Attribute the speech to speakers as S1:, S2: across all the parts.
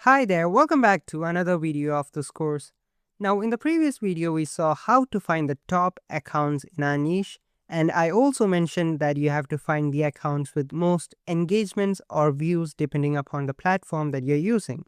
S1: Hi there, welcome back to another video of this course. Now in the previous video we saw how to find the top accounts in our niche, and I also mentioned that you have to find the accounts with most engagements or views depending upon the platform that you're using.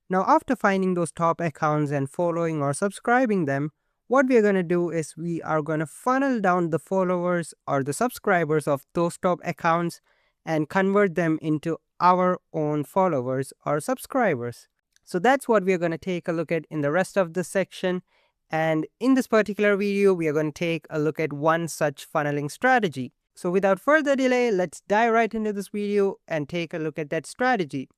S1: Now after finding those top accounts and following or subscribing them, what we're going to do is we are going to funnel down the followers or the subscribers of those top accounts and convert them into our own followers or subscribers. So that's what we're going to take a look at in the rest of this section. And in this particular video, we are going to take a look at one such funneling strategy. So without further delay, let's dive right into this video and take a look at that strategy.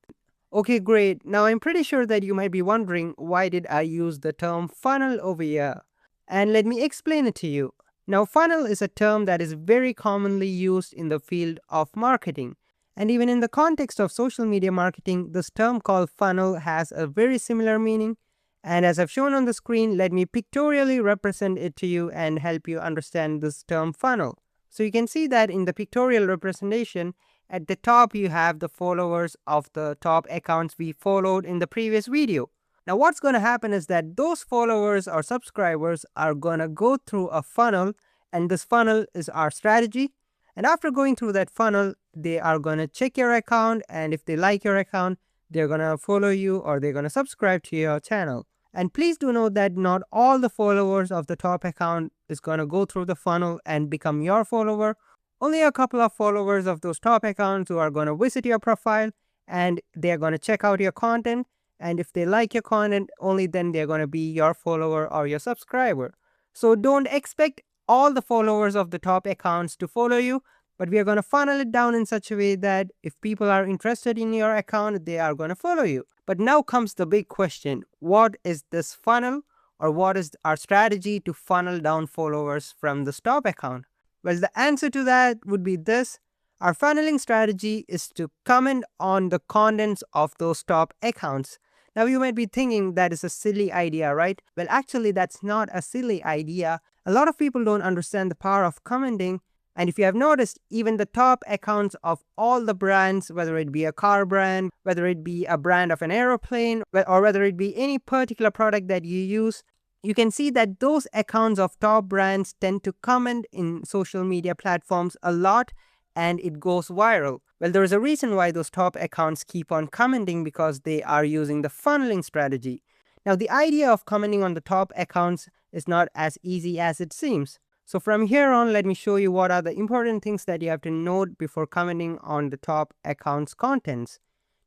S1: Okay, great. Now I'm pretty sure that you might be wondering, why did I use the term funnel over here? And let me explain it to you. Now, funnel is a term that is very commonly used in the field of marketing. And even in the context of social media marketing, this term called funnel has a very similar meaning. And as I've shown on the screen, let me pictorially represent it to you and help you understand this term funnel. So you can see that in the pictorial representation, at the top you have the followers of the top accounts we followed in the previous video. Now what's going to happen is that those followers or subscribers are going to go through a funnel, and this funnel is our strategy. And after going through that funnel, they are going to check your account, and if they like your account, they're going to follow you or they're going to subscribe to your channel. And please do note that not all the followers of the top account is going to go through the funnel and become your follower. Only a couple of followers of those top accounts who are going to visit your profile and they're going to check out your content. And if they like your content, only then they're going to be your follower or your subscriber. So don't expect all the followers of the top accounts to follow you, but we are going to funnel it down in such a way that if people are interested in your account, they are going to follow you. But now comes the big question. What is this funnel, or what is our strategy to funnel down followers from the top account? Well, the answer to that would be this. Our funneling strategy is to comment on the contents of those top accounts. Now you might be thinking that is a silly idea, right? Well, actually that's not a silly idea. A lot of people don't understand the power of commenting. And if you have noticed, even the top accounts of all the brands, whether it be a car brand, whether it be a brand of an aeroplane, or whether it be any particular product that you use, you can see that those accounts of top brands tend to comment in social media platforms a lot, and it goes viral. Well, there is a reason why those top accounts keep on commenting, because they are using the funneling strategy. Now, the idea of commenting on the top accounts is not as easy as it seems. So from here on, let me show you what are the important things that you have to note before commenting on the top accounts' contents.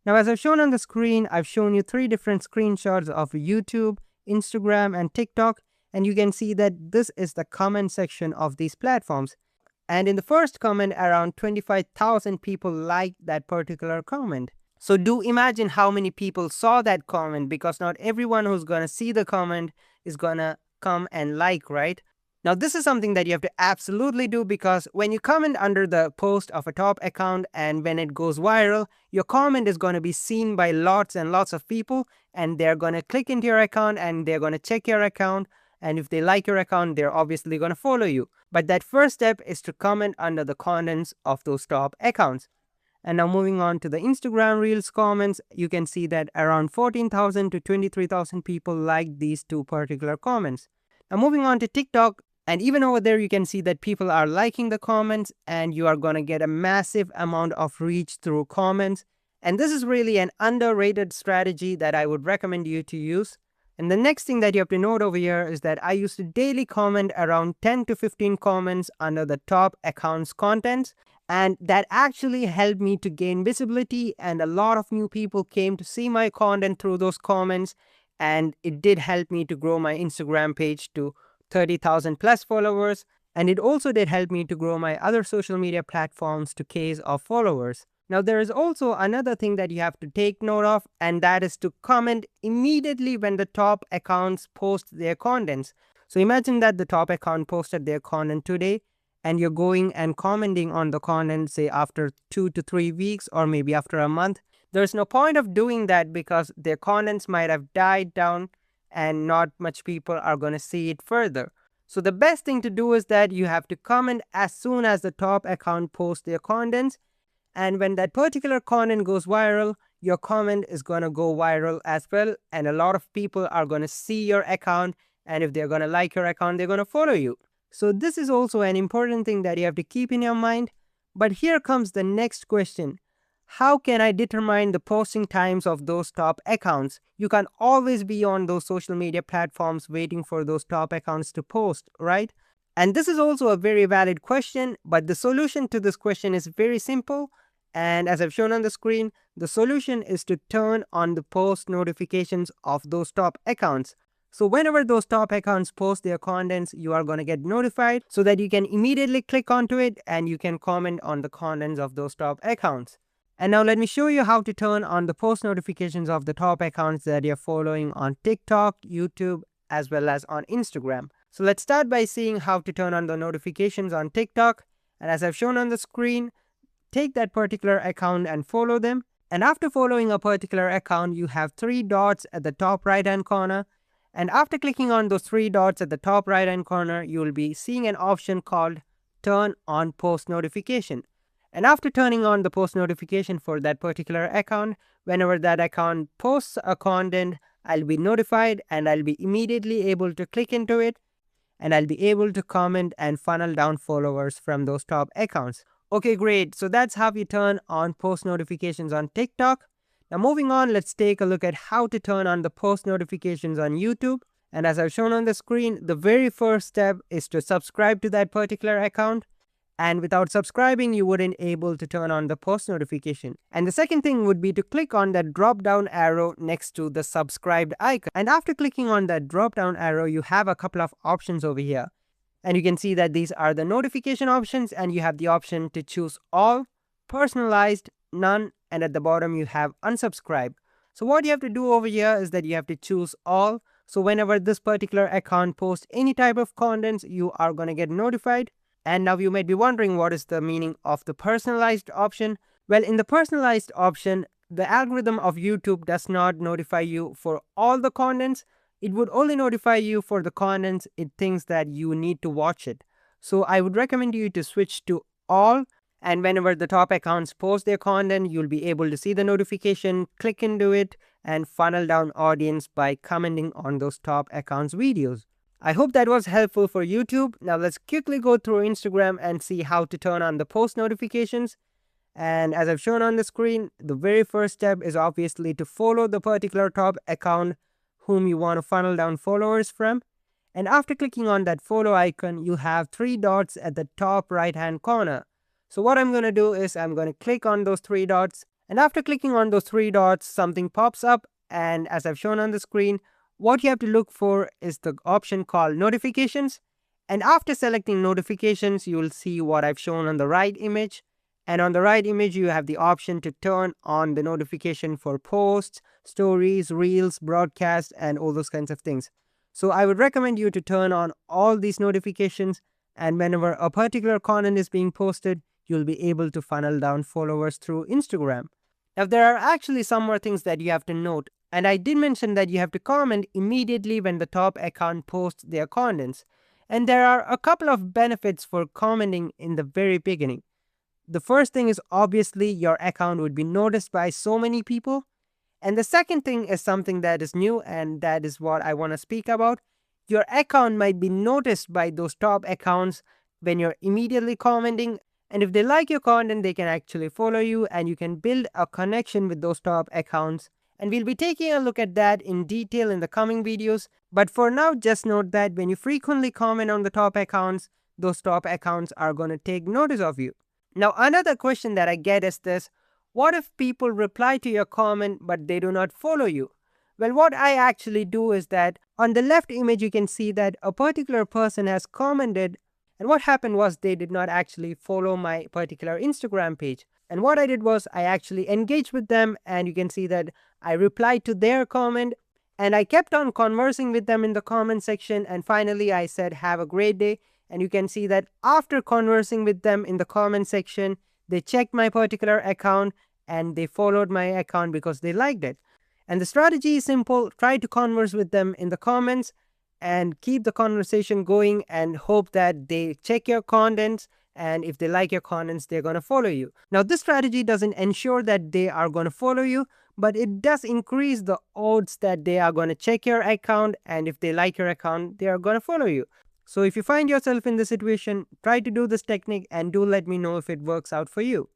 S1: Now, as I've shown on the screen, I've shown you 3 different screenshots of YouTube, Instagram, and TikTok, and you can see that this is the comment section of these platforms. And in the first comment, around 25,000 people liked that particular comment. So do imagine how many people saw that comment, because not everyone who's going to see the comment is going to come and like, right? Now, this is something that you have to absolutely do, because when you comment under the post of a top account and when it goes viral, your comment is going to be seen by lots and lots of people, and they're going to click into your account and they're going to check your account. And if they like your account, they're obviously going to follow you. But that first step is to comment under the contents of those top accounts. And now moving on to the Instagram Reels comments, you can see that around 14,000 to 23,000 people liked these 2 particular comments. Now moving on to TikTok, and even over there you can see that people are liking the comments, and you are going to get a massive amount of reach through comments. And this is really an underrated strategy that I would recommend you to use. And the next thing that you have to note over here is that I used to daily comment around 10 to 15 comments under the top accounts contents. And that actually helped me to gain visibility, and a lot of new people came to see my content through those comments. And it did help me to grow my Instagram page to 30,000 plus followers. And it also did help me to grow my other social media platforms to Ks of followers. Now, there is also another thing that you have to take note of, and that is to comment immediately when the top accounts post their contents. So imagine that the top account posted their content today, and you're going and commenting on the content, say after 2 to 3 weeks or maybe after a month. There's no point of doing that, because their contents might have died down and not much people are going to see it further. So the best thing to do is that you have to comment as soon as the top account posts their contents. And when that particular content goes viral, your comment is gonna go viral as well, and a lot of people are gonna see your account, and if they're gonna like your account, they're gonna follow you. So this is also an important thing that you have to keep in your mind. But here comes the next question. How can I determine the posting times of those top accounts? You can always be on those social media platforms waiting for those top accounts to post, right? And this is also a very valid question, but the solution to this question is very simple. And as I've shown on the screen, the solution is to turn on the post notifications of those top accounts. So whenever those top accounts post their contents, you are going to get notified so that you can immediately click onto it and you can comment on the contents of those top accounts. And now let me show you how to turn on the post notifications of the top accounts that you're following on TikTok, YouTube, as well as on Instagram. So let's start by seeing how to turn on the notifications on TikTok. And as I've shown on the screen, take that particular account and follow them. And after following a particular account, you have 3 dots at the top right hand corner. And after clicking on those 3 dots at the top right hand corner, you will be seeing an option called Turn on Post Notification. And after turning on the post notification for that particular account, whenever that account posts a content, I'll be notified and I'll be immediately able to click into it, and I'll be able to comment and funnel down followers from those top accounts. Okay, great. So that's how you turn on post notifications on TikTok. Now moving on, let's take a look at how to turn on the post notifications on YouTube. And as I've shown on the screen, the very first step is to subscribe to that particular account. And without subscribing, you wouldn't able to turn on the post notification. And the second thing would be to click on that drop down arrow next to the subscribed icon. And after clicking on that drop down arrow, you have a couple of options over here. And you can see that these are the notification options, and you have the option to choose all, personalized, none, and at the bottom you have unsubscribe. So what you have to do over here is that you have to choose all. So whenever this particular account posts any type of contents, you are going to get notified. And now you might be wondering what is the meaning of the personalized option. Well, in the personalized option, the algorithm of YouTube does not notify you for all the contents. It would only notify you for the contents it thinks that you need to watch it. So I would recommend you to switch to all. And whenever the top accounts post their content, you'll be able to see the notification, click into it, and funnel down audience by commenting on those top accounts' videos. I hope that was helpful for YouTube. Now let's quickly go through Instagram and see how to turn on the post notifications. And as I've shown on the screen, the very first step is obviously to follow the particular top account whom you want to funnel down followers from. And after clicking on that follow icon, you have 3 dots at the top right hand corner. So what I'm going to do is I'm going to click on those 3 dots. And after clicking on those 3 dots, something pops up. And as I've shown on the screen, what you have to look for is the option called notifications. And after selecting notifications, you will see what I've shown on the right image. And on the right image, you have the option to turn on the notification for posts, stories, reels, broadcasts, and all those kinds of things. So I would recommend you to turn on all these notifications. And whenever a particular content is being posted, you'll be able to funnel down followers through Instagram. Now, there are actually some more things that you have to note. And I did mention that you have to comment immediately when the top account posts their contents. And there are a couple of benefits for commenting in the very beginning. The first thing is obviously your account would be noticed by so many people. And the second thing is something that is new, and that is what I want to speak about. Your account might be noticed by those top accounts when you're immediately commenting. And if they like your content, they can actually follow you and you can build a connection with those top accounts. And we'll be taking a look at that in detail in the coming videos. But for now, just note that when you frequently comment on the top accounts, those top accounts are going to take notice of you. Now, another question that I get is this: what if people reply to your comment but they do not follow you? Well, what I actually do is that on the left image, you can see that a particular person has commented, and what happened was they did not actually follow my particular Instagram page. And what I did was I actually engaged with them, and you can see that I replied to their comment and I kept on conversing with them in the comment section. And finally, I said, "Have a great day." And you can see that after conversing with them in the comment section, they checked my particular account and they followed my account because they liked it. And the strategy is simple: try to converse with them in the comments and keep the conversation going and hope that they check your contents and if they like your comments, they're going to follow you. Now, this strategy doesn't ensure that they are going to follow you, but it does increase the odds that they are going to check your account, and if they like your account, they are going to follow you. So if you find yourself in this situation, try to do this technique and do let me know if it works out for you.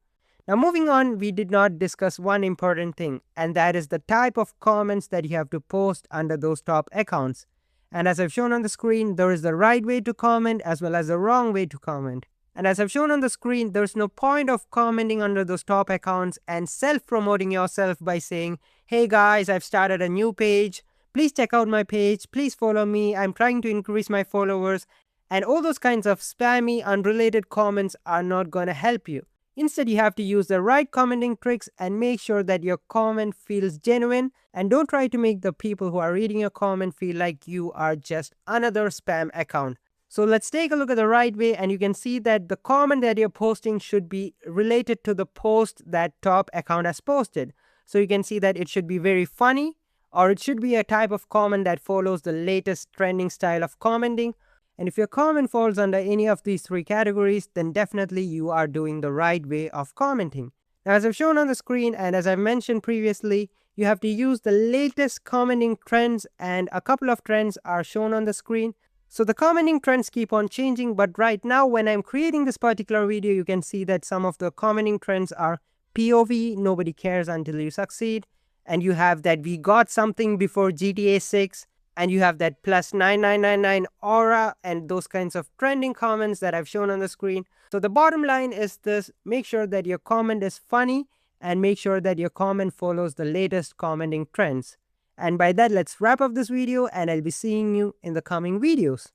S1: Now, moving on, we did not discuss one important thing, and that is the type of comments that you have to post under those top accounts. And as I've shown on the screen, there is the right way to comment as well as the wrong way to comment. And as I've shown on the screen, there's no point of commenting under those top accounts and self-promoting yourself by saying, hey guys, I've started a new page. Please check out my page. Please follow me. I'm trying to increase my followers. And all those kinds of spammy, unrelated comments are not going to help you. Instead, you have to use the right commenting tricks and make sure that your comment feels genuine, and don't try to make the people who are reading your comment feel like you are just another spam account. So let's take a look at the right way, and you can see that the comment that you're posting should be related to the post that top account has posted. So you can see that it should be very funny, or it should be a type of comment that follows the latest trending style of commenting. And if your comment falls under any of these three categories, then definitely you are doing the right way of commenting. Now, as I've shown on the screen and as I've mentioned previously, you have to use the latest commenting trends, and a couple of trends are shown on the screen. So the commenting trends keep on changing, but right now when I'm creating this particular video, you can see that some of the commenting trends are POV, nobody cares until you succeed, and you have that we got something before GTA 6, and you have that plus 9999 aura and those kinds of trending comments that I've shown on the screen. So the bottom line is this: make sure that your comment is funny and make sure that your comment follows the latest commenting trends. And by that, let's wrap up this video, and I'll be seeing you in the coming videos.